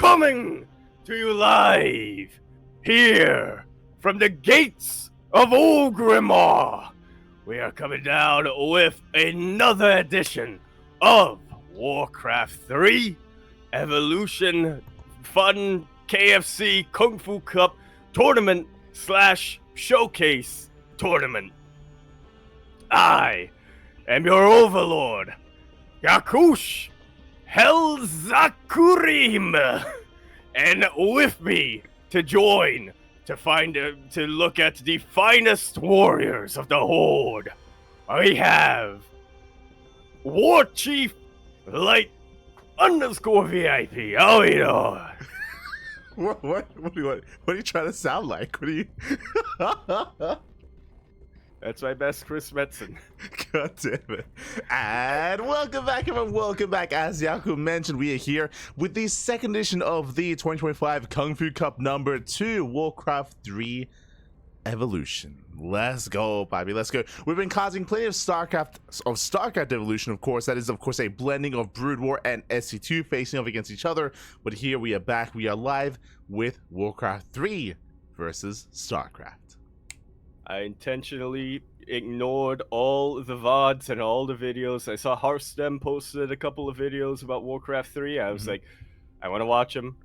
coming to you live here from the gates of Ogrimmar. We are coming down with another edition of Warcraft 3 Evolution Fun KFC KungFu Cup Tournament / Showcase Tournament. I am your overlord, Yakush Helzakurim, and with me to join to look at the finest warriors of the Horde, we have War Chief Light _VIP. How you doing? What are you trying to sound like? What are you? That's my best Chris Metzen. God damn it. And welcome back, everyone. Welcome back. As Yaku mentioned, we are here with the second edition of the 2025 KungFu Cup number 2, Warcraft 3 Evolution. Let's go, baby. Let's go. We've been causing plenty of StarCraft Evolution, of course. That is, of course, a blending of Brood War and SC2 facing off against each other. But here we are back. We are live with Warcraft 3 versus StarCraft. I intentionally ignored all the VODs and all the videos. I saw Harstem posted a couple of videos about Warcraft 3. I was like, I want to watch them,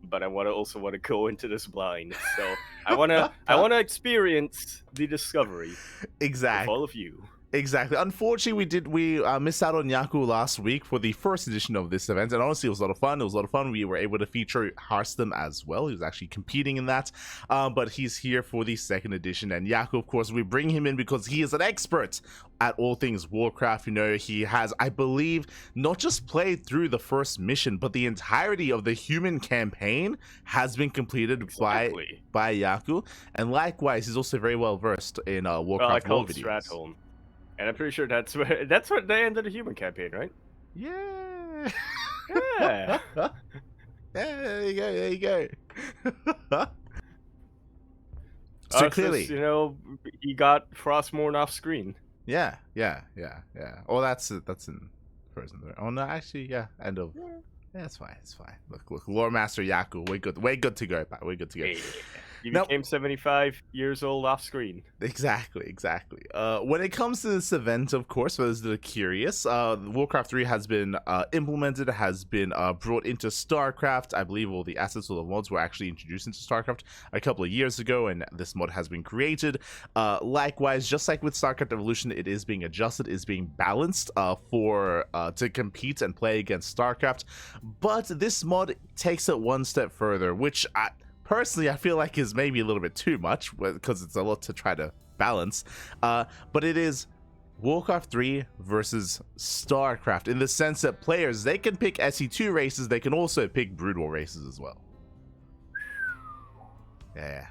but I also want to go into this blind. So I want to experience the discovery. Exactly. With all of you. Exactly. Unfortunately, we missed out on Yaku last week for the first edition of this event, and honestly, it was a lot of fun. It was a lot of fun. We were able to feature Harstem as well. He was actually competing in that, but he's here for the second edition. And Yaku, of course, we bring him in because he is an expert at all things Warcraft. You know, he has, I believe, not just played through the first mission, but the entirety of the human campaign has been completed by Yaku. And likewise, he's also very well versed in Warcraft lore videos. Stratholme. And I'm pretty sure that's what they ended the human campaign, right? Yeah. Yeah. Yeah, there you go. So clearly, you know, he got Frostmourne off screen. Yeah. Oh, that's in Frozen. Oh no, actually, yeah, end of. Yeah, it's fine. Look, Lore Master Yaku, way good to go, We're good to go. Yeah. You became 75 years old off screen. Exactly. When it comes to this event, of course, for those that are curious, Warcraft 3 has been implemented, has been brought into StarCraft. I believe all the assets or the mods were actually introduced into StarCraft a couple of years ago, and this mod has been created. Likewise, just like with StarCraft Evolution, it is being adjusted, is being balanced to compete and play against StarCraft. But this mod takes it one step further, which personally, I feel like is maybe a little bit too much because it's a lot to try to balance. But it is Warcraft 3 versus StarCraft in the sense that players, they can pick SC2 races, they can also pick Brood War races as well. Yeah.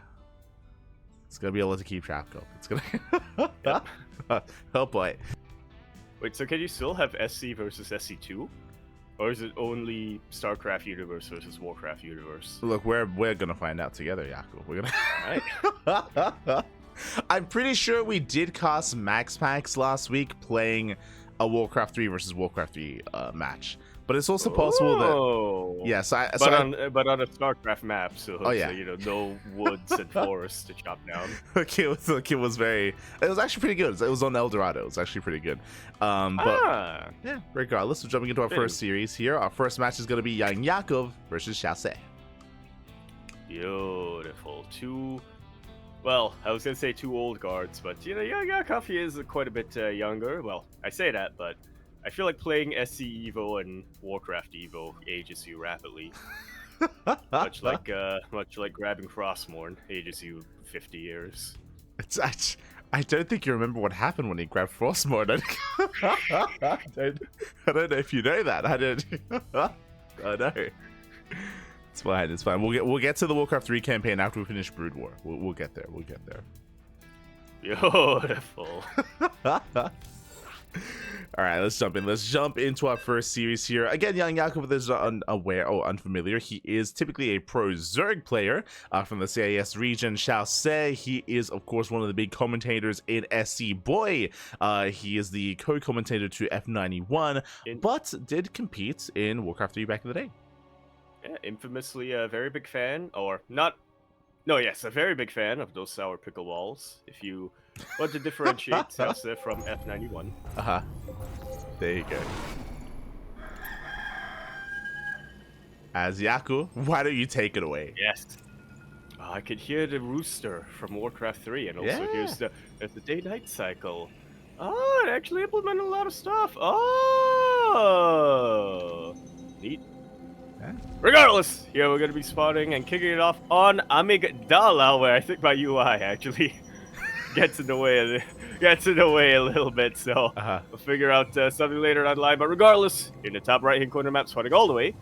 It's going to be a lot to keep track of. It's going to... Oh boy. Wait, so can you still have SC versus SC2? Or is it only StarCraft universe versus Warcraft universe? Look, we're gonna find out together, Yaku. We're gonna. Right. I'm pretty sure we did cast Max Packs last week playing a Warcraft 3 versus Warcraft 3 match. But it's also possible that yes, but on a StarCraft map, so yeah. You know, no woods and forests to chop down. Okay, it was actually pretty good. It was on El Dorado. It was actually pretty good. But yeah, regardless, we're jumping into our first series here. Our first match is going to be YoungYakov versus Xiaose. Beautiful. Well, I was going to say two old guards, but you know, YoungYakov is quite a bit younger. Well, I say that, but I feel like playing SC Evo and Warcraft Evo ages you rapidly. much like grabbing Frostmourne ages you 50 years. I don't think you remember what happened when he grabbed Frostmourne. I don't know if you know that. I don't. I know. It's fine. We'll get to the Warcraft 3 campaign after we finish Brood War. We'll get there. Beautiful. All right, let's jump into our first series here. Again, YoungYakov is unaware or unfamiliar. He is typically a pro Zerg player from the CIS region. Xiaose, he is, of course, one of the big commentators in SC Boy. He is the co-commentator to F91, but did compete in Warcraft 3 back in the day. Yeah, infamously a very big fan, or not. No, yes, a very big fan of those sour pickle walls. If you want to differentiate Xiaose from F91. Uh-huh. There you go. As Yaku, why don't you take it away? Yes. I could hear the rooster from Warcraft 3, and also Yeah. here's the day-night cycle. Oh, it actually implemented a lot of stuff. Oh, neat. Yeah. Regardless, here we're going to be spotting and kicking it off on Amygdala, where I think my UI actually gets in the way a little bit, so we'll figure out something later online. But regardless, in the top right-hand corner map, spotting all the way.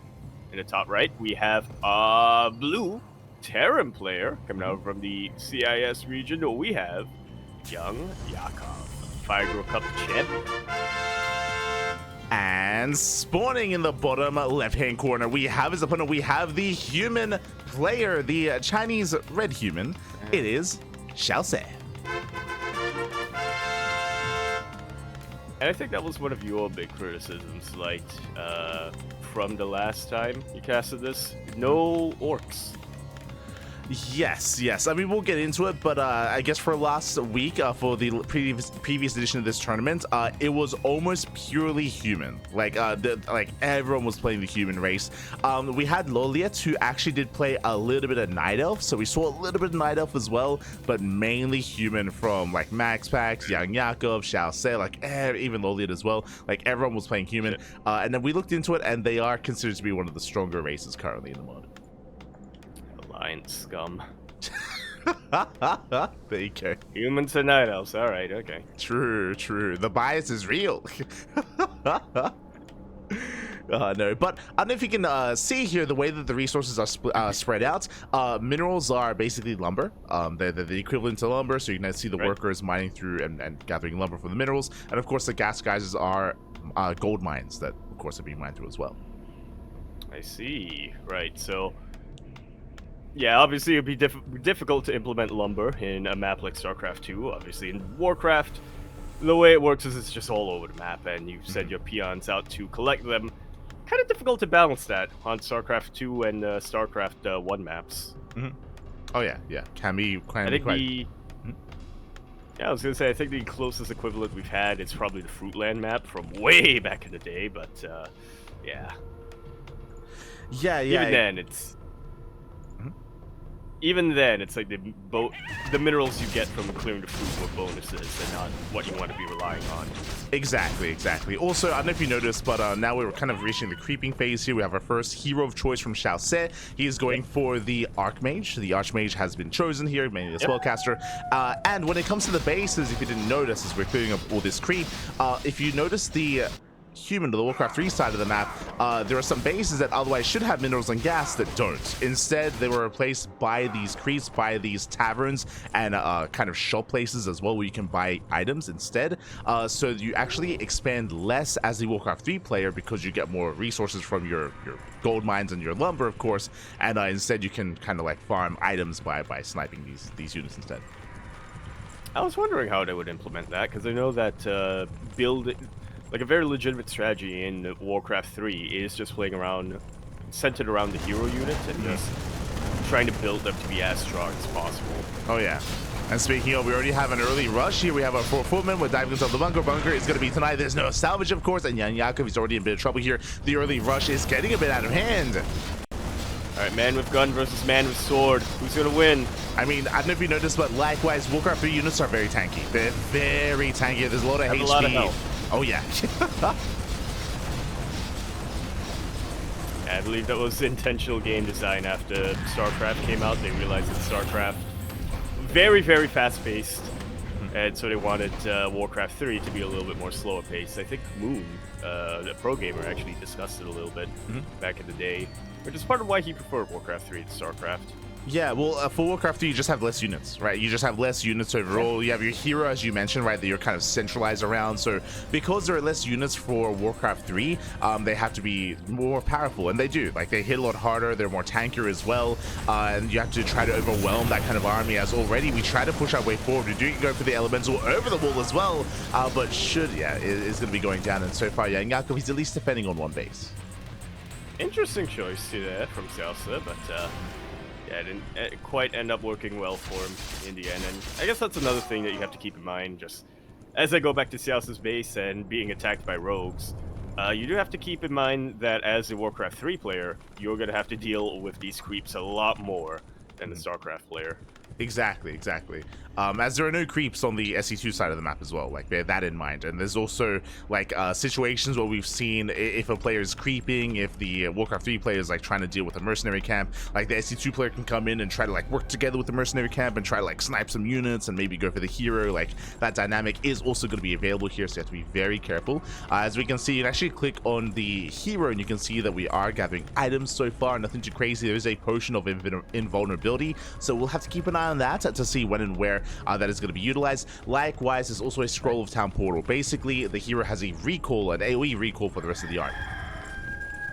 In the top right, we have a blue Terran player coming out from the CIS region. We have YoungYakov, KungFu Cup champion. And spawning in the bottom left-hand corner, we have his opponent. We have the human player, the Chinese red human. It is Xiaose. And I think that was one of your big criticisms, like, from the last time you casted this. No orcs. Yes. I mean, we'll get into it, but I guess for last week, for the previous edition of this tournament, it was almost purely human. Like everyone was playing the human race. We had Loliet, who actually did play a little bit of Night Elf, so we saw a little bit of Night Elf as well, but mainly human from like Max Pax, YoungYakov, Xiaose, like even Loliet as well. Like everyone was playing human, and then we looked into it, and they are considered to be one of the stronger races currently in the mod. Alliance scum. There you go. Humans and night elves. All right, okay. True. The bias is real. No, but I don't know if you can see here the way that the resources are spread out. Minerals are basically lumber. They're the equivalent to lumber, so you can see the workers mining through and gathering lumber from the minerals. And of course, the gas geysers are gold mines that, of course, are being mined through as well. I see. Right, so... yeah, obviously it'd be difficult to implement lumber in a map like StarCraft 2. Obviously, in Warcraft, the way it works is it's just all over the map, and you send your peons out to collect them. Kind of difficult to balance that on StarCraft 2 and StarCraft 1 maps. Oh yeah, can be quite. Yeah, I was gonna say I think the closest equivalent we've had is probably the Fruitland map from way back in the day, but yeah. Even then, it's. Even then, it's like the minerals you get from clearing the fruit were bonuses and not what you want to be relying on. Exactly. Also, I don't know if you noticed, but now we're kind of reaching the creeping phase here. We have our first hero of choice from Xiaose. He is going for the Archmage. The Archmage has been chosen here, mainly a spellcaster. And when it comes to the bases, if you didn't notice, as we're clearing up all this creep, if you notice the human to the Warcraft 3 side of the map, there are some bases that otherwise should have minerals and gas that don't. Instead, they were replaced by these creeps, by these taverns, and kind of shop places as well, where you can buy items instead. So you actually expand less as the Warcraft 3 player because you get more resources from your gold mines and your lumber, of course, and instead you can kind of like farm items by sniping these units instead. I was wondering how they would implement that, because I know that like a very legitimate strategy in Warcraft 3 is just playing around, centered around the hero unit and just trying to build them to be as strong as possible. Oh yeah. And speaking of, we already have an early rush here. We have our 4 footmen with diving into the bunker. Bunker is going to be tonight. There's no salvage, of course, and YoungYakov is already in a bit of trouble here. The early rush is getting a bit out of hand. Alright, man with gun versus man with sword. Who's going to win? I mean, I don't know if you noticed, but likewise, Warcraft 3 units are very tanky. They're very tanky. There's a lot of HP. A lot of health. Oh yeah. I believe that was intentional game design. After StarCraft came out, they realized that StarCraft very, very fast-paced, and so they wanted Warcraft 3 to be a little bit more slower paced. I think Moon, the pro gamer, actually discussed it a little bit back in the day, which is part of why he preferred Warcraft 3 to StarCraft. Yeah, well, for Warcraft 3, you just have less units, right? You just have less units overall. You have your hero, as you mentioned, right, that you're kind of centralized around. So because there are less units for Warcraft 3, they have to be more powerful, and they do. Like, they hit a lot harder, they're more tankier as well, and you have to try to overwhelm that kind of army, as already we try to push our way forward. We do go for the elemental over the wall as well, but it is going to be going down, and so far, YoungYakov, he's at least defending on one base. Interesting choice to there from Xiaose, but yeah, it didn't quite end up working well for him in the end. And I guess that's another thing that you have to keep in mind. Just as I go back to Xiaose's base and being attacked by rogues, you do have to keep in mind that as a Warcraft 3 player, you're going to have to deal with these creeps a lot more than the StarCraft player. Exactly. As there are no creeps on the SC2 side of the map as well, like bear that in mind. And there's also like situations where we've seen if a player is creeping, if the Warcraft 3 player is like trying to deal with a mercenary camp, like the SC2 player can come in and try to like work together with the mercenary camp and try to like snipe some units and maybe go for the hero. Like that dynamic is also going to be available here, so you have to be very careful. As we can see, you can actually click on the hero and you can see that we are gathering items so far, nothing too crazy. There is a potion of invulnerability, so we'll have to keep an eye on that to see when and where that is going to be utilized. Likewise, there's also a scroll of town portal. Basically, the hero has a recall, an AoE recall for the rest of the arc.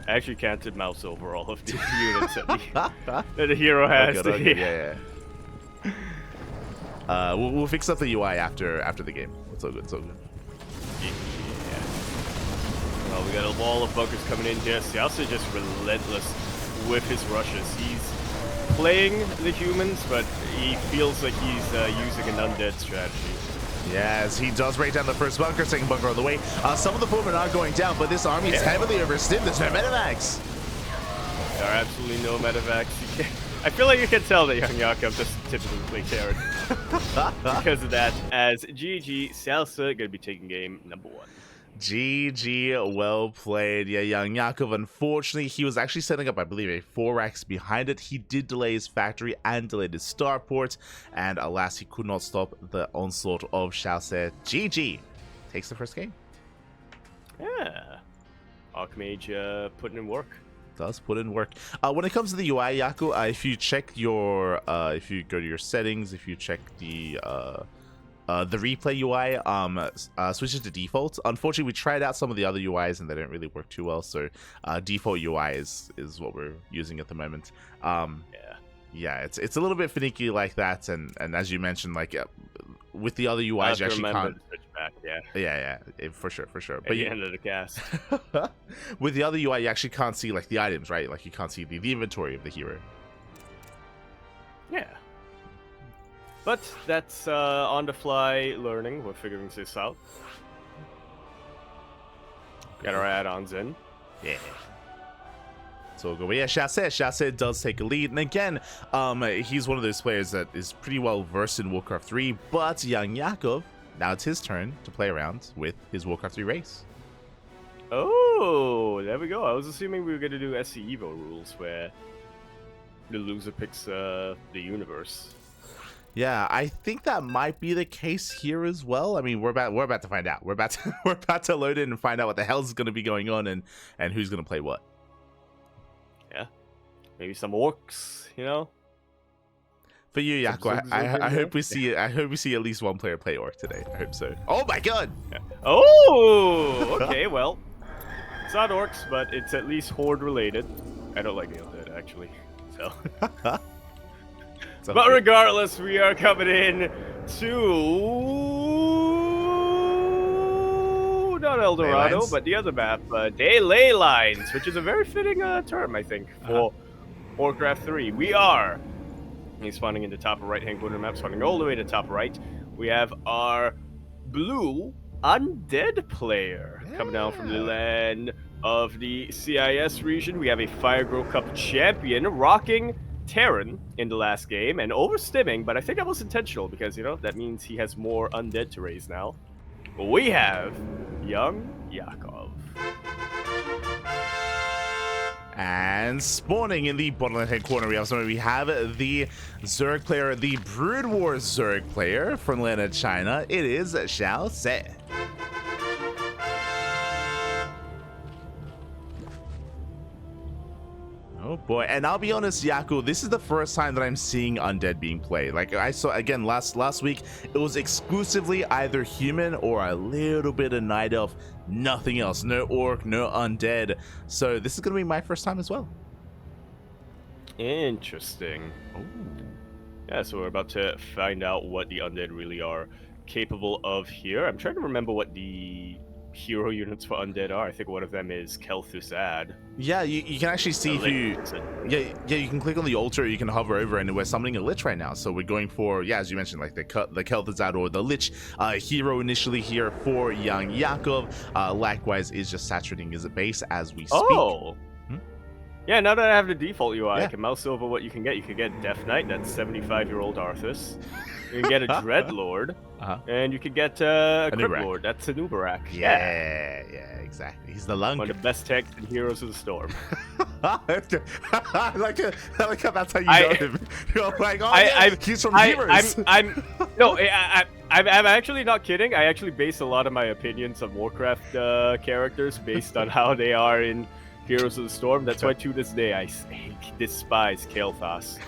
I actually counted mouse over all of the units that the hero has. Okay, yeah. We'll fix up the UI after the game. It's all good. Yeah. Well, we got a wall of bunkers coming in here. Xiaose just relentless with his rushes. He's playing the humans, but he feels like he's using an undead strategy. Yes, he does break down the first bunker, second bunker on the way. Some of the foemen are going down, but this army is heavily overstimmed. There's no medevacs. There are absolutely no medevacs. I feel like you can tell that YoungYakov just typically play Terran because of that. As GG, Xiaose going to be taking game number 1. GG, well played. Yeah, YoungYakov, unfortunately, he was actually setting up, I believe, a 4 racks behind it. He did delay his factory and delayed his starport, and alas, he could not stop the onslaught of Xiaose. GG takes the first game. Yeah. Archmage putting in work. Does put in work. When it comes to the UI, Yaku, if you check your, if you go to your settings, if you check the replay UI, switch it to default. Unfortunately, we tried out some of the other UIs and they didn't really work too well. So default UI is what we're using at the moment. Yeah, it's a little bit finicky like that. And as you mentioned, like with the other UIs, you actually can't. Back, for sure. But the end of the cast. With the other UI, you actually can't see like the items, right? Like you can't see the inventory of the hero. Yeah. But that's on-the-fly learning. We're figuring this out. Got our add-ons in. Yeah. So go. Yeah, Xiaose does take a lead. And again, he's one of those players that is pretty well versed in Warcraft 3. But YoungYakov, now it's his turn to play around with his Warcraft 3 race. Oh, there we go. I was assuming we were going to do SC Evo rules where the loser picks the universe. Yeah, I think that might be the case here as well. I mean, we're about to find out. We're about to load in and find out what the hell is going to be going on and who's going to play what. Yeah, maybe some orcs, you know. For you, Yaku, I hope we see. I hope we see at least one player play orc today. I hope so. Oh my god! Yeah. Oh, okay. Well, it's not orcs, but it's at least horde related. I don't like the undead actually. So. But regardless, we are coming in to not El Dorado, but the other map, Ley Lines, which is a very fitting term, I think, for Warcraft 3. We are. He's spawning in the top right-hand corner of the map, spawning all the way to the top right. We have our blue undead player coming down from the land of the CIS region. We have a Firegrow Cup champion rocking Terran in the last game and overstimming, but I think that was intentional because, you know, that means he has more undead to raise now. We have YoungYakov. And spawning in the bottom left-hand corner, we have the Zerg player, the Brood Wars Zerg player from the land of China. It is Xiaose. Oh boy, and I'll be honest, Yaku, this is the first time that I'm seeing undead being played. Like I saw again last week, it was exclusively either human or a little bit of night elf, nothing else, no orc, no undead. So this is gonna be my first time as well. Interesting. Oh. Yeah, so we're about to find out what the undead really are capable of here. I'm trying to remember what the hero units for undead are. I think one of them is KungFu. Yeah, you can actually see if you you can click on the altar, you can hover over, and we're summoning a Lich right now. So we're going for, yeah, as you mentioned, like the KungFu or the Lich hero initially here for YoungYakov. Likewise is just saturating his base as we speak. Oh. Yeah, now that I have the default UI, I can mouse over what you can get. You can get Death Knight, that's 75-year-old Arthas. You can get a Dreadlord, and you can get a Crypt Lord, that's a Nubarak. Yeah, exactly. He's the lung. One of the best tanks and heroes of the storm. I like how that's how you know him. You're like, oh, he's from Heroes. I'm actually not kidding. I actually base a lot of my opinions of Warcraft characters based on how they are in Heroes of the Storm. That's why to this day I despise Kael'thas.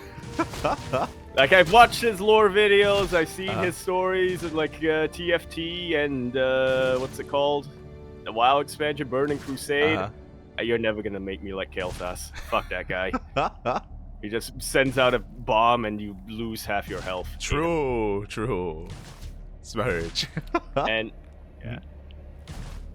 Like, I've watched his lore videos, I've seen his stories and like TFT and what's it called? The WoW expansion, Burning Crusade. You're never gonna make me like Kael'thas. Fuck that guy. He just sends out a bomb and you lose half your health. True. Smurge. And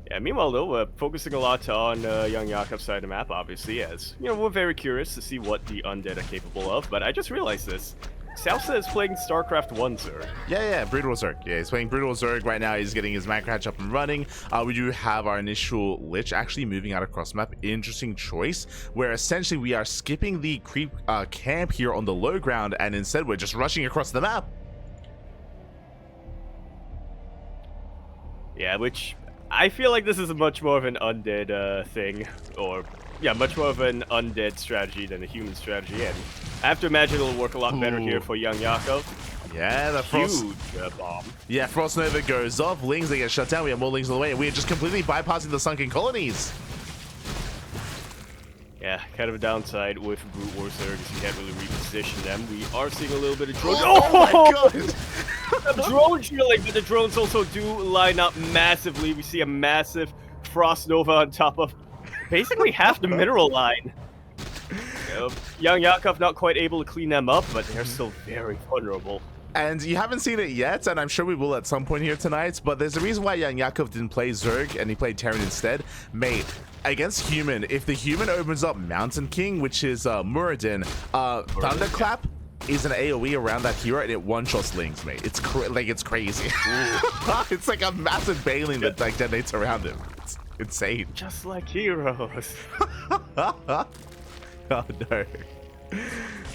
yeah, meanwhile though, we're focusing a lot on YoungYakov's side of the map, obviously, as you know, we're very curious to see what the undead are capable of. But I just realized this. Xiaose is playing StarCraft 1 Zerg. Yeah, Brutal Zerg. Yeah, he's playing Brutal Zerg right now. He's getting his Macrotch up and running. We do have our initial Lich actually moving out across map. Interesting choice, where essentially we are skipping the creep camp here on the low ground, and instead we're just rushing across the map. Yeah, which I feel like this is much more of an undead thing, or yeah, much more of an undead strategy than a human strategy, and I have to imagine it'll work a lot better here for YoungYakov. Yeah, the Frost... Huge bomb. Yeah, Frost Nova goes off, Lings, they get shut down, we have more Lings on the way, and we are just completely bypassing the sunken colonies. Yeah, kind of a downside with Brute War Zergs, you can't really reposition them. We are seeing a little bit of drone... Oh my god! The drone shielding, but the drones also do line up massively. We see a massive Frost Nova on top of basically half the mineral line. YoungYakov not quite able to clean them up, but they're still very vulnerable. And you haven't seen it yet, and I'm sure we will at some point here tonight, but there's a reason why YoungYakov didn't play Zerg and he played Terran instead. Mate, against human, if the human opens up Mountain King, which is Muradin, Thunderclap is an AoE around that hero and it one-shots Lings, mate. It's it's crazy. It's like a massive Baleen that like detonates around him. It's insane. Just like heroes. Oh no.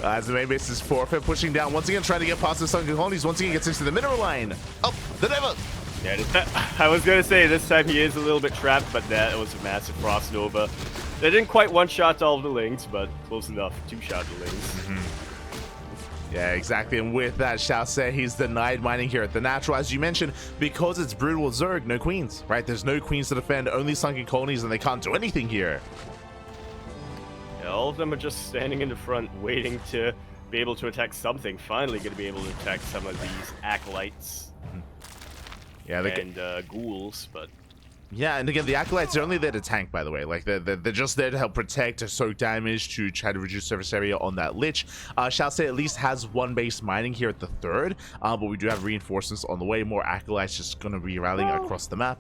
As the main base is forfeit, pushing down once again, trying to get past the sunken colonies. Once again, gets into the mineral line. Oh, the Nova. Yeah, I was gonna say this time he is a little bit trapped, but that was a massive Frost Nova. They didn't quite one-shot all of the Lings, but close enough. Two-shot the Lings. Yeah, exactly. And with that, Xiaose, he's denied mining here at the natural. As you mentioned, because it's Brutal Zerg, no queens, right? There's no queens to defend, only sunken colonies, and they can't do anything here. Yeah, all of them are just standing in the front, waiting to be able to attack something. Finally going to be able to attack some of these acolytes. Yeah, and ghouls, but... Yeah, and again, the acolytes are only there to tank, by the way. Like, they're just there to help protect, to soak damage, to try to reduce surface area on that Lich. Xiaose at least has one base mining here at the third, but we do have reinforcements on the way. More acolytes just going to be rallying across the map.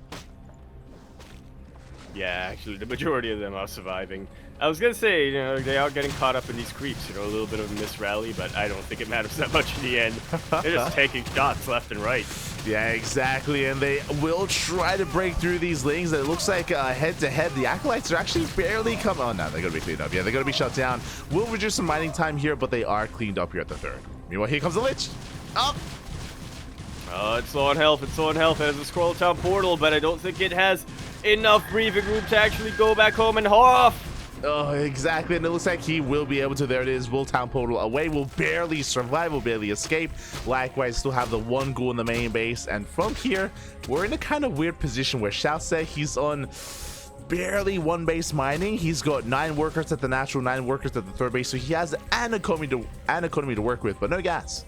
Yeah, actually, the majority of them are surviving. I was gonna say, you know, they are getting caught up in these creeps, you know, a little bit of a misrally, but I don't think it matters that much in the end. They're just taking shots left and right. Yeah, exactly, and they will try to break through these Lings. It looks like head-to-head, the acolytes are actually barely coming. Oh, no, they're gonna be cleaned up. Yeah, they're gonna be shut down. We'll reduce some mining time here, but they are cleaned up here at the third. Meanwhile, here comes the Lich. Up. Oh, it's low on health. It's low on health. It has a Scroll Town portal, but I don't think it has enough breathing room to actually go back home and huff. Oh, exactly, and it looks like he will be able to. There it is, Will Town portal away. Will barely survive, will barely escape. Likewise, still have the one ghoul in the main base, and from here, we're in a kind of weird position where Xiaose, he's on barely one base mining. He's got 9 workers at the natural, 9 workers at the third base, so he has an economy to work with, but no gas.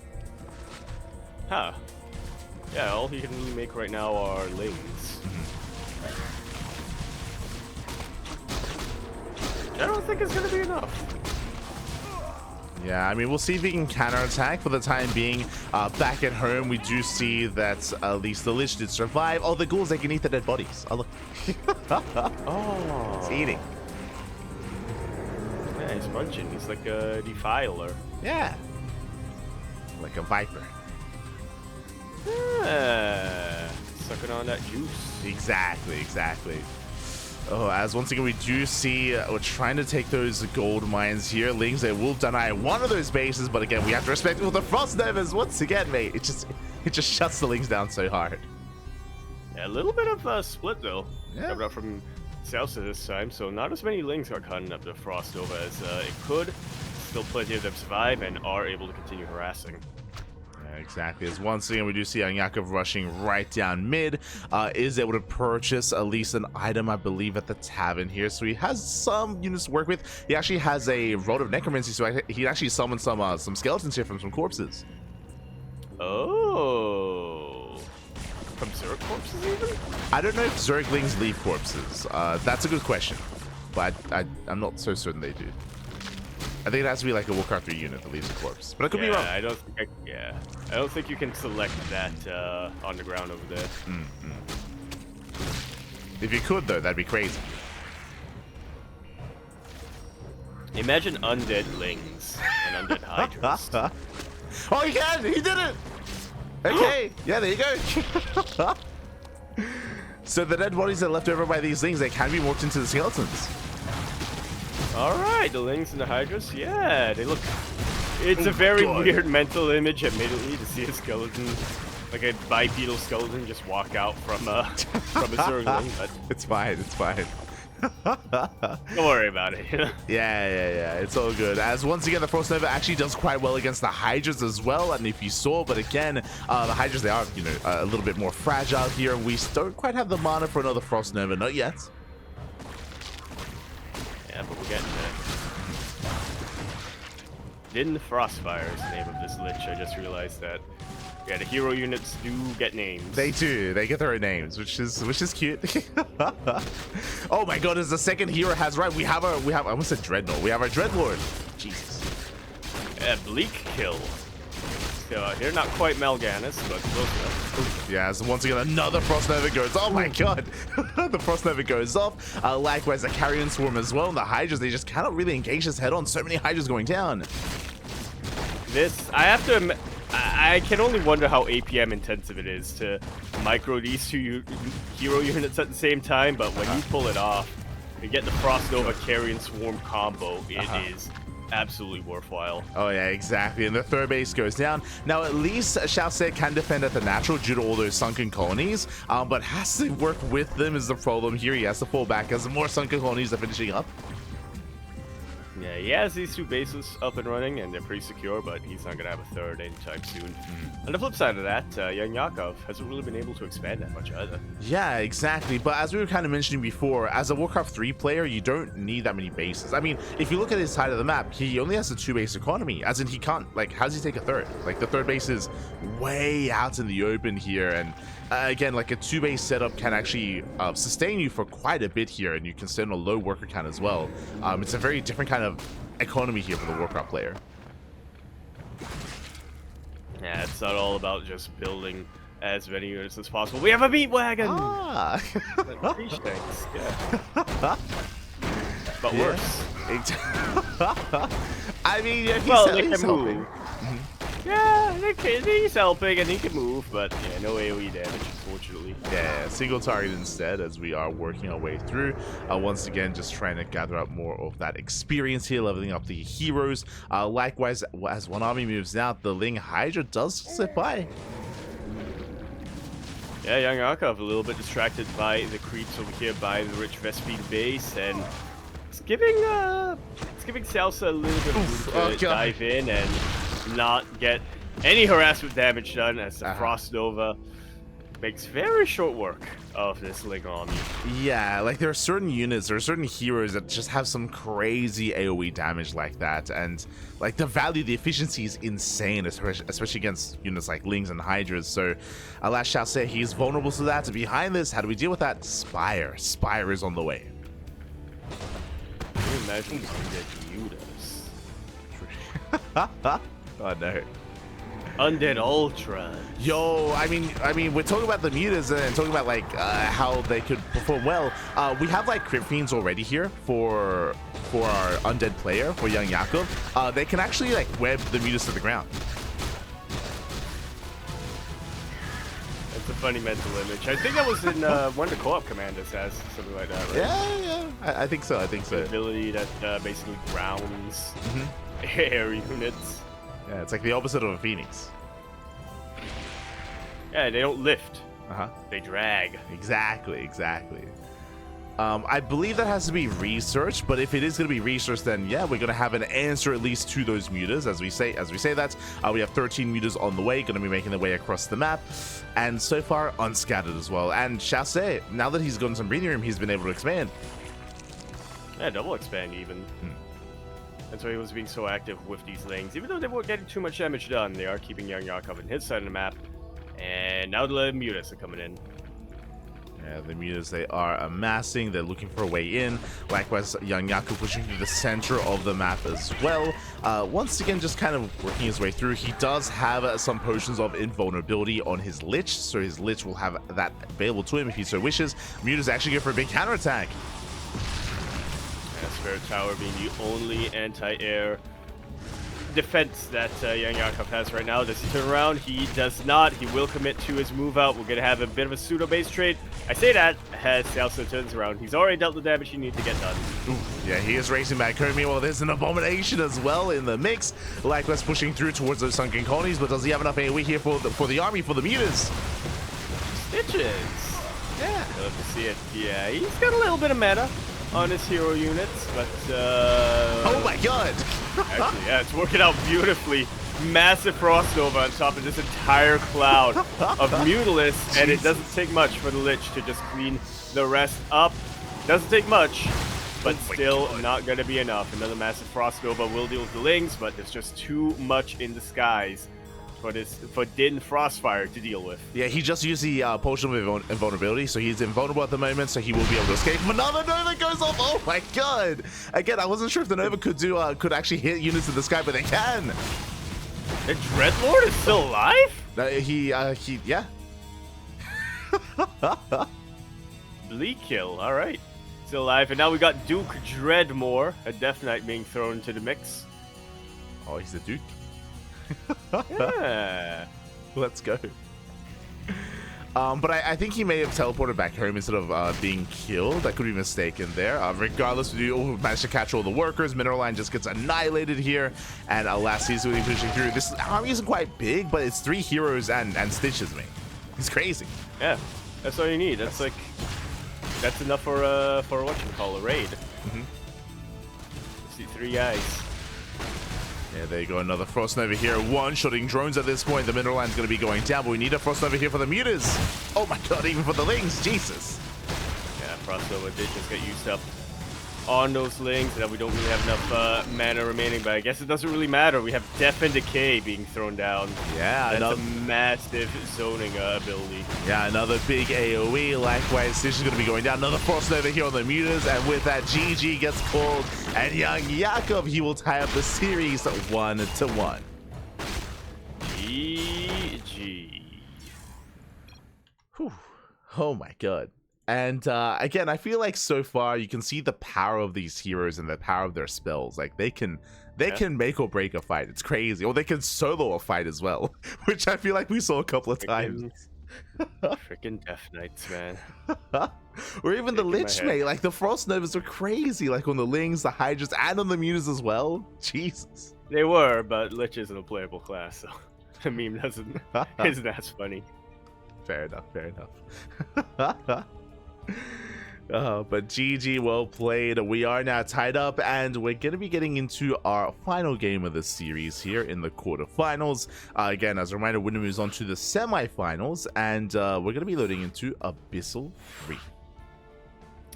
Huh. Yeah, all he can really make right now are Lings. I don't think it's gonna be enough. Yeah, I mean, we'll see if he can counterattack. For the time being, back at home, we do see that at least the Lich did survive. Oh, the ghouls, they can eat the dead bodies. Oh, look. Oh. It's eating. Yeah, he's munching. He's like a defiler. Yeah. Like a viper. Yeah. Sucking on that juice. Exactly, exactly. Oh, as once again we do see we're trying to take those gold mines here. Lings, they will deny one of those bases, but again we have to respect it with the Frost Novas once again, mate. It just shuts the Lings down so hard. Yeah, a little bit of a split though. Yeah. Coming up from Xiaose this time, so not as many Lings are cutting up the Frost Nova as it could. Still plenty of them survive and are able to continue harassing. Exactly. As once again, we do see YoungYakov rushing right down mid. Is able to purchase at least an item, I believe, at the tavern here. So he has some units to work with. He actually has a Rod of Necromancy, so he actually summoned some skeletons here from some corpses. Oh. From Zerg corpses even? I don't know if Zerglings leave corpses. That's a good question. But I'm not so certain they do. I think it has to be like a Warcraft 3 unit that leaves a corpse. But I could be wrong. I don't think you can select that on the ground over there. If you could, though, that'd be crazy. Imagine undead Lings and undead Hydras. Oh, he can! He did it! Okay, yeah, there you go. So the dead bodies that are left over by these things, they can be morphed into the skeletons. Alright, the Lings and the Hydras, yeah, they look... It's a very weird mental image, admittedly, to see a skeleton, like a bipedal skeleton, just walk out from a Zergling, but... It's fine, it's fine. Don't worry about it. Yeah, it's all good. As once again, the Frost Nova actually does quite well against the Hydras as well, and if you saw, but again, the Hydras, they are, a little bit more fragile here, and we don't quite have the mana for another Frost Nova, not yet. Yeah, but we're getting there. Din the Frostfire is the name of this Lich. I just realized that. Yeah, the hero units do get names. They do. They get their own names, which is cute. Oh my god, as the second hero has right, we have I almost said Dreadnought. We have our Dreadlord. Jesus. Yeah, Bleak Kill. So they're not quite Mal'Ganis, but close enough. Yeah, so once again another Frost Nova goes. Oh my god, the Frost Nova goes off. Likewise, the Carrion Swarm as well. And the Hydras, they just cannot really engage this head on. So many Hydras going down. I can only wonder how APM intensive it is to micro these two hero units at the same time, but when you pull it off, you get the Frost Nova Carrion Swarm combo, it is absolutely worthwhile. Oh yeah, exactly. And the third base goes down. Now at least Xiaose can defend at the natural due to all those sunken colonies, but has to work with them is the problem here. He has to fall back as more sunken colonies are finishing up. Yeah, he has these two bases up and running, and they're pretty secure, but he's not going to have a third anytime soon. On the flip side of that, YoungYakov hasn't really been able to expand that much either. Yeah, exactly. But as we were kind of mentioning before, as a Warcraft 3 player, you don't need that many bases. I mean, if you look at his side of the map, he only has a 2-base economy, as in he can't, like, how does he take a third? Like, the third base is way out in the open here, and again, like a 2-base setup can actually sustain you for quite a bit here, and you can stay on a low worker count as well. It's a very different kind of economy here for the Warcraft player. Yeah, it's not all about just building as many units as possible. We have a meat wagon! Ah! Thanks. Yeah. But worse. I mean, yeah, he's helping. Yeah, he's helping and he can move, but yeah, no AoE damage, unfortunately. Yeah, single target instead as we are working our way through. Once again, just trying to gather up more of that experience here, leveling up the heroes. Likewise, as one army moves out, the Ling Hydra does slip by. Yeah, YoungYakov a little bit distracted by the creeps over here by the rich Vespine base, and it's giving Xiaose a little bit of room to dive in and not get any harassment damage done, as the Frost Nova makes very short work of this Ling army. Yeah, like there are certain units, there are certain heroes that just have some crazy AoE damage like that, and like the value, the efficiency is insane, especially against units like Lings and Hydras. So alas, Xiaose, he's vulnerable to that. Behind this, how do we deal with that? Spire is on the way. Can you imagine the Yudas? Oh no. Undead Ultra. Yo, I mean, we're talking about the mutas and talking about like how they could perform well. We have like crit fiends already here for our undead player, for YoungYakov. They can actually like web the mutas to the ground. That's a funny mental image. I think that was in one of the co-op commanders has something like that, right? Yeah. I think so. The ability that basically grounds air units. Yeah, it's like the opposite of a phoenix. Yeah, they don't lift. Uh-huh. They drag. Exactly. I believe that has to be researched, but if it is going to be researched, then yeah, we're going to have an answer at least to those mutas. As we say that, we have 13 mutas on the way, going to be making their way across the map, and so far unscattered as well. And Xiaose, now that he's gotten some breathing room, he's been able to expand. Yeah, double expand even. That's why he was being so active with these lanes. Even though they weren't getting too much damage done, they are keeping YoungYakov in his side of the map. And now the mutas are coming in. Yeah, the mutas, they are amassing. They're looking for a way in. Likewise, YoungYakov pushing to the center of the map as well. Once again, just kind of working his way through. He does have some potions of invulnerability on his Lich, so his Lich will have that available to him if he so wishes. Mutas actually go for a big counterattack. Spare Tower being the only anti-air defense that YoungYakov has right now. Does he turn around? He does not. He will commit to his move out. We're going to have a bit of a pseudo-base trade. I say that as Xiaose turns around. He's already dealt the damage he needs to get done. Ooh, yeah, he is racing back home. Meanwhile, there's an Abomination as well in the mix. Likewise pushing through towards those sunken colonies, but does he have enough AoE here for the army, for the mutas? Stitches. Yeah. Love to see it. Yeah, he's got a little bit of meta on his hero units, but oh my god! Actually, yeah, it's working out beautifully. Massive frost nova on top of this entire cloud of Mutalisk, and it doesn't take much for the Lich to just clean the rest up. Doesn't take much, but still not gonna be enough. Another massive frost nova will deal with the Lings, but there's just too much in the skies for Din Frostfire to deal with. Yeah, he just used the potion of invulnerability, so he's invulnerable at the moment, so he will be able to escape. Another Nova goes off. Oh my god! Again, I wasn't sure if the Nova could actually hit units in the sky, but they can. The Dreadlord is still alive? Yeah. Bleak kill. All right, still alive, and now we got Duke Dreadmore, a Death Knight being thrown into the mix. Oh, he's a Duke. Yeah. Let's go. But I think he may have teleported back home instead of being killed. I could be mistaken there. Regardless, we do manage to catch all the workers. Mineral Line just gets annihilated here. And alas, he's really pushing through. This army isn't quite big, but it's 3 heroes and Stitches, me. It's crazy. Yeah, that's all you need. That's enough for a whatchamacallit, a raid. See 3 guys. Yeah, there you go, another Frost Nova here. One-shotting drones at this point. The Mineral Line's going to be going down, but we need a Frost Nova here for the mutas. Oh my god, even for the Lings, Jesus. Yeah, Frost Nova did just get used up on those Lings, and we don't really have enough mana remaining, but I guess it doesn't really matter. We have Death and Decay being thrown down. Yeah, that's a massive zoning ability. Yeah, another big AoE. Likewise, Stitch is going to be going down. Another Frost Nova here on the mutas, and with that, GG gets called, and YoungYakov, he will tie up the series 1-1. GG. Whew. Oh my god. And again, I feel like so far you can see the power of these heroes and the power of their spells. Like they can make or break a fight. It's crazy. Or they can solo a fight as well, which I feel like we saw a couple of times. Freaking Death Knights, man. Or even the Lich, mate. Like the Frost Novas were crazy. Like on the Lings, the Hydras, and on the mutas as well. Jesus. They were, but Lich isn't a playable class, so the meme isn't as funny. Fair enough. Fair enough. But GG, well played. We are now tied up, and we're going to be getting into our final game of the series here in the quarterfinals. Again, as a reminder, winner moves on to the semifinals, and we're going to be loading into Abyssal Reef.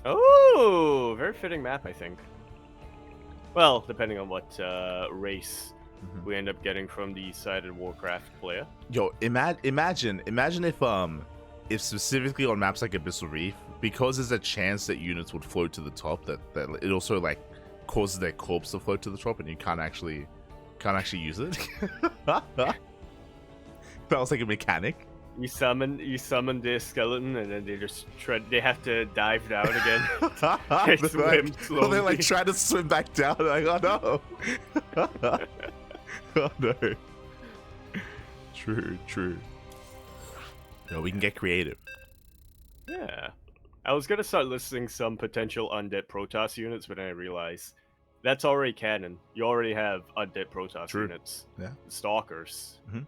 Oh, very fitting map, I think. Well, depending on what race we end up getting from the sided Warcraft player. Yo, imagine if specifically on maps like Abyssal Reef, because there's a chance that units would float to the top, that it also like causes their corpse to float to the top, and you can't actually Can't actually use it. That was like a mechanic. You summon the skeleton, and then they have to dive down again. They swim slowly. They're like trying to swim back down. Like, oh no. Oh no. True. No, we can get creative. Yeah. I was gonna start listing some potential undead Protoss units, but then I realized that's already canon. You already have undead Protoss units. Yeah. The Stalkers. Mhm.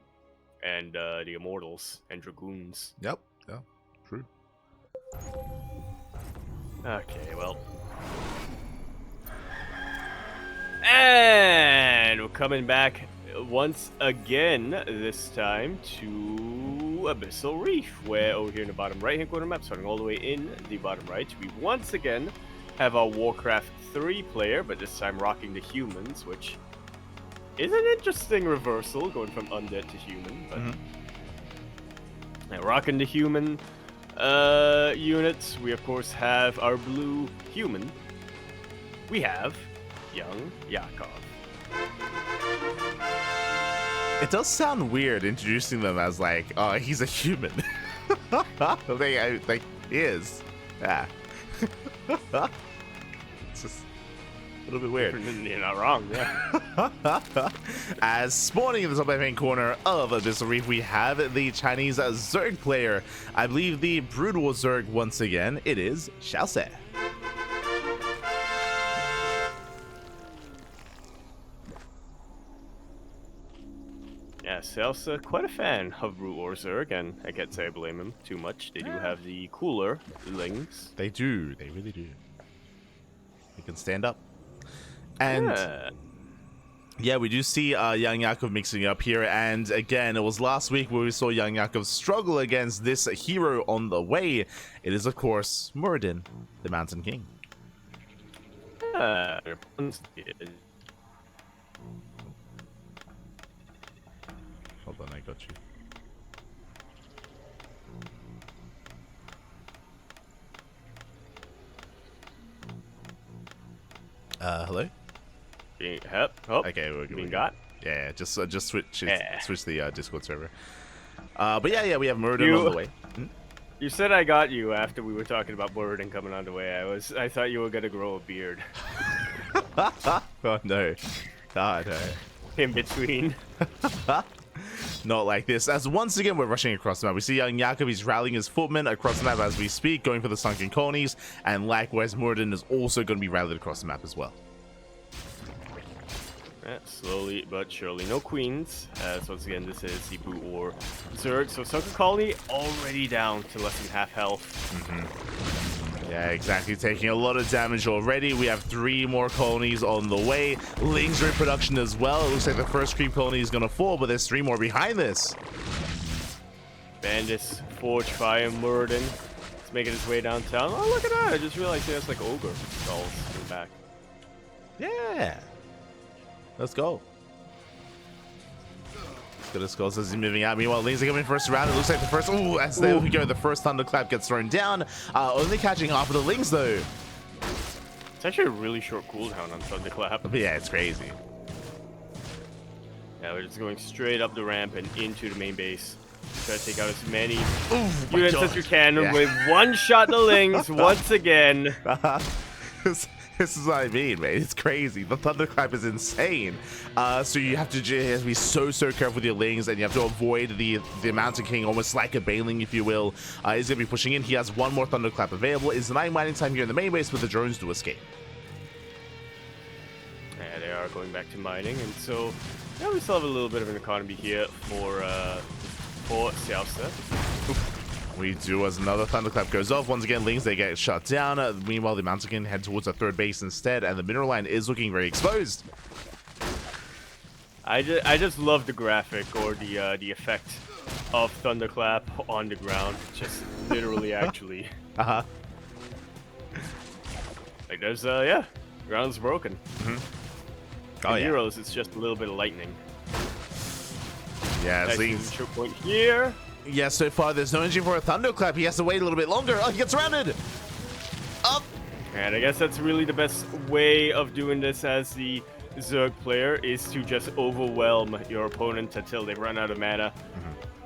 And the Immortals and Dragoons. Yep. Yeah. True. Okay, well. And we're coming back once again, this time to Abyssal Reef, where over here in the bottom right hand corner map, starting all the way in the bottom right, we once again have our Warcraft 3 player, but this time rocking the humans, which is an interesting reversal, going from undead to human. But now, rocking the human units, we of course have our blue human. We have YoungYakov. It does sound weird introducing them as like, oh, he's a human. Like, he is. Yeah. It's just a little bit weird. You're not wrong, yeah. As spawning in the top left-hand corner of Abyssal Reef, we have the Chinese Zerg player. I believe the brutal Zerg once again. It is Xiaose. Yeah, Xiaose, quite a fan of Brute or Zerg, and I can't say I blame him too much. They do have the cooler lings. They do. They really do. They can stand up. And yeah, we do see YoungYakov mixing up here. And again, it was last week where we saw YoungYakov struggle against this hero on the way. It is, of course, Muradin, the Mountain King. Hold on, I got you. Hello? Oh, Okay, we're good. being got? Yeah, just switch the Discord server. But yeah, we have Muradin on the way. You said I got you after we were talking about Muradin coming on the way. I thought you were gonna grow a beard. Oh no. God, no. In between. Not like this. As once again we're rushing across the map. We see YoungYakov, he's rallying his footmen across the map as we speak, going for the sunken colonies, and likewise Muradin is also going to be rallied across the map as well. Yeah, slowly but surely. No queens, as once again this is the Brute War Zerg. So sunken colony already down to less than half health. Yeah, exactly. Taking a lot of damage already. We have 3 more colonies on the way. Lings are in production as well. It looks like the first creep colony is going to fall, but there's 3 more behind this. Bandits, Forge Fire, Muradin. It's making its way downtown. Oh, look at that. I just realized there's like ogre skulls in the back. Yeah. Let's go. Good as skulls as he's moving out. Meanwhile, Lings are coming first round. It looks like the first. Ooh, as there we go. The first thunderclap gets thrown down. Only catching half of the Lings though. It's actually a really short cooldown on thunderclap. But yeah, it's crazy. Yeah, we're just going straight up the ramp and into the main base. Try to take out as many units as you can with one shot the Lings once again. This is what I mean, man. It's crazy. The thunderclap is insane. So you have to be so careful with your Lings, and you have to avoid the Mountain King, almost like a Bailing, if you will. He's going to be pushing in. He has 1 more thunderclap available. It's 9 mining time here in the main base, but the drones do escape. Yeah, they are going back to mining, and so yeah, we still have a little bit of an economy here for Xiaose. We do as another thunderclap goes off. Once again, Lings, they get shut down. Meanwhile, the Mountain King head towards the 3rd base instead, and the mineral line is looking very exposed. I just love the graphic or the effect of thunderclap on the ground. Just literally, actually. Like there's yeah, ground's broken. Oh In yeah. Heroes, it's just a little bit of lightning. Yeah, Nice Lings. choke point here. Yeah, so far there's no engine for a thunderclap. He has to wait a little bit longer. Oh, he gets surrounded. Up. And I guess that's really the best way of doing this, as the Zerg player is to just overwhelm your opponent until they run out of mana.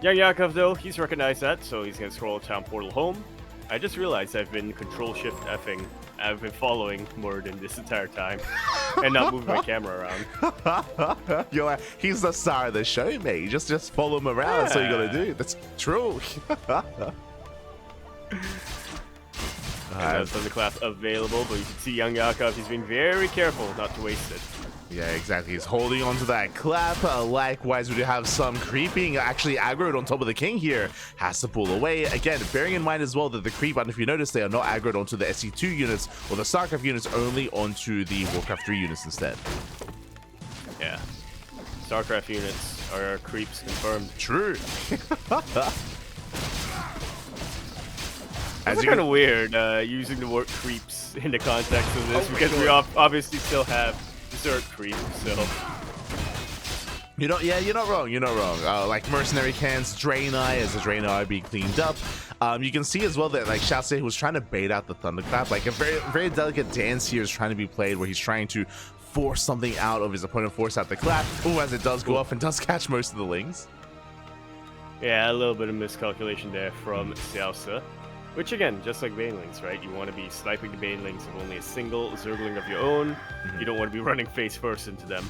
YoungYakov, though, he's recognized that, so he's going to scroll Town Portal home. I just realized I've been Control-Shift-Fing. I've been following Muradin this entire time and not moving my camera around. Yo, he's the star of the show, mate. Just follow him around. That's all you gotta do. That's true. That's Thunderclap available, but you can see YoungYakov, he's being very careful not to waste it. Yeah, exactly. He's holding on to that clap. Likewise, we do have some creeping actually aggroed on top of the king here. Has to pull away. Again, bearing in mind as well that the creep, and if you notice, they are not aggroed onto the SC2 units or the StarCraft units, only onto the Warcraft 3 units instead. Yeah. StarCraft units are creeps confirmed. True. It's kind of weird using the word creeps in the context of this because we obviously still have Zerg creep, so you're not wrong. You're not wrong. Like mercenary cans, Draenei, as the Draenei being cleaned up. You can see as well that like Xiaose was trying to bait out the thunderclap. Like a very delicate dance here is trying to be played where he's trying to force something out of his opponent, force out the clap. Oh, as it does go off and does catch most of the lings. Yeah, a little bit of miscalculation there from Xiaose. Which again, just like Banelings, right? You want to be sniping the Banelings with only a single Zergling of your own. You don't want to be running face first into them.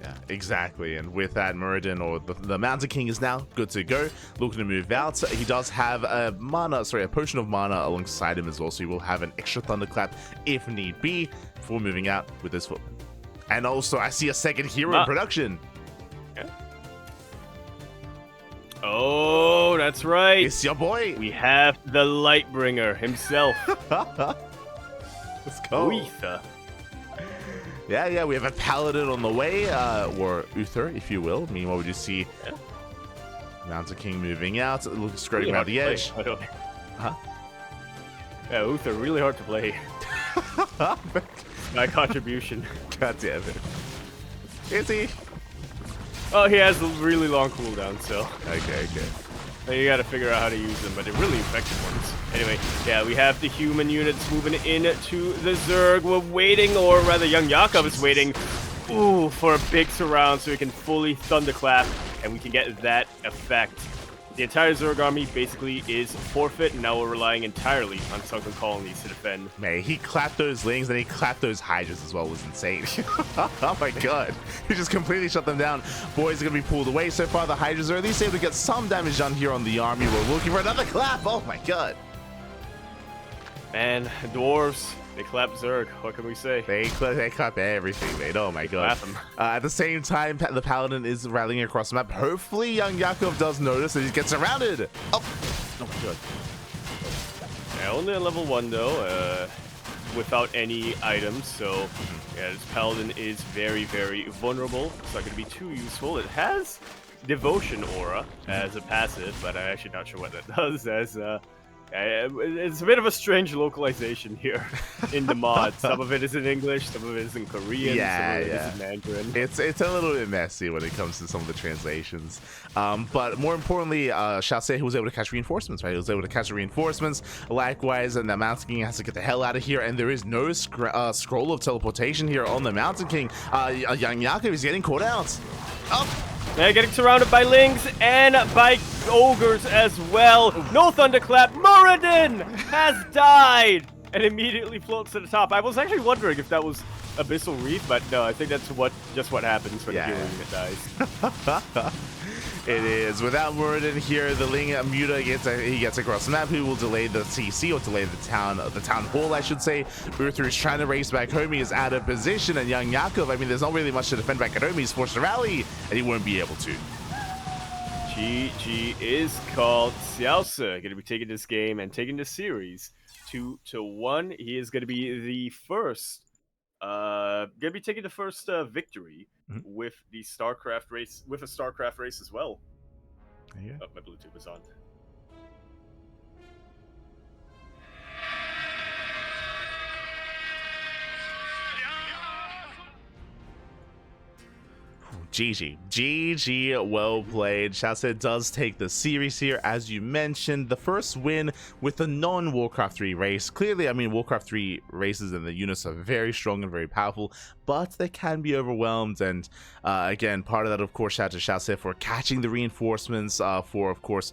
Yeah, exactly. And with that, Muradin, or the Mountain King, is now good to go. Looking to move out. He does have a potion of mana alongside him as well, so he will have an extra thunderclap if need be before moving out with his foot. And also, I see a second hero in production. Yeah. Oh, that's right. It's your boy. We have the Lightbringer himself. Let's go. Uther. Yeah, we have a Paladin on the way, or Uther, if you will. Meanwhile, we just see Mountain King moving out, skirting around the edge. Huh? Yeah, Uther, really hard to play. My contribution. God damn it. Is he? Oh, he has a really long cooldown, so. Okay. You gotta figure out how to use them, but they're really effective ones. Anyway, yeah, we have the human units moving into the Zerg. We're waiting, or rather YoungYakov is waiting, for a big surround so we can fully thunderclap, and we can get that effect. The entire Zerg army basically is forfeit, and now we're relying entirely on sunken colonies to defend. Man, he clapped those lings, and he clapped those hydras as well. It was insane. Oh my god. He just completely shut them down. Boys are going to be pulled away. So far, the hydras are at least able to get some damage done here on the army. We're looking for another clap. Oh my god. Man, dwarves, they clap Zerg. What can we say? They clap everything, mate. Oh my god. At the same time, the Paladin is rallying across the map. Hopefully, YoungYakov does notice that he gets surrounded. Oh my god. Yeah, only on level 1 though, without any items. So, yeah, this Paladin is very, very vulnerable. It's not going to be too useful. It has Devotion Aura as a passive, but I'm actually not sure what that does. As it's a bit of a strange localization here in the mod. Some of it is in English, some of it is in Korean, some of it is in Mandarin. It's a little bit messy when it comes to some of the translations. But more importantly, Xiaose was able to catch reinforcements, right? He was able to catch the reinforcements. Likewise, and the Mountain King has to get the hell out of here, and there is no scroll of teleportation here on the Mountain King. YoungYakov is getting caught out. Oh! They're getting surrounded by lings and by ogres as well. No thunderclap. Muradin has died and immediately floats to the top. I was actually wondering if that was Abyssal Reef, but no, I think that's just what happens when the hero unit dies. It is. Without Muradin here, the Ling Muta gets across the map. He will delay the CC, or delay the town hall, I should say. Uther is trying to race back home. He is out of position, and YoungYakov, I mean, there's not really much to defend back at home. He's forced to rally, and he won't be able to. GG is called. Xiaose going to be taking this game and taking this series 2-1. He is going to be the first. Gonna be taking the first victory with the StarCraft race, with a StarCraft race as well. Yeah. Oh, my Bluetooth is on. GG, well played. Xiaose does take the series here, as you mentioned. The first win with the non-Warcraft 3 race. Clearly, I mean, Warcraft 3 races and the units are very strong and very powerful, but they can be overwhelmed. And again, part of that, of course, shout out to Xiaose for catching the reinforcements, for, of course,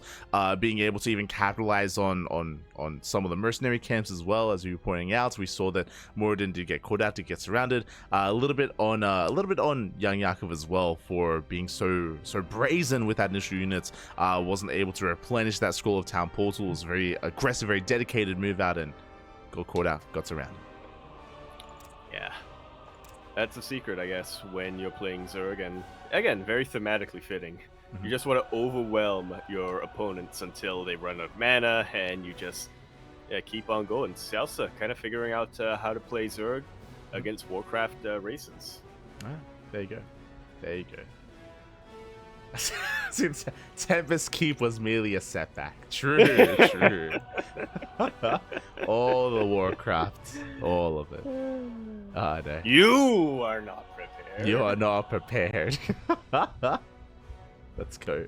being able to even capitalize on some of the mercenary camps as well. As you were pointing out, we saw that Moradin did get caught out, did get surrounded. A little bit on YoungYakov as well, for being so brazen with that initial units. Wasn't able to replenish that Scroll of Town portal. Was very aggressive, very dedicated move out, and got caught out, got surrounded. Yeah, that's the secret, I guess, when you're playing Zerg, and again, very thematically fitting. You just want to overwhelm your opponents until they run out of mana, and you just keep on going. Xiaose kind of figuring out how to play Zerg against Warcraft races. There you go. There you go. Tempest Keep was merely a setback. True, true. All the Warcraft, all of it. No. You are not prepared. You are not prepared. Let's go.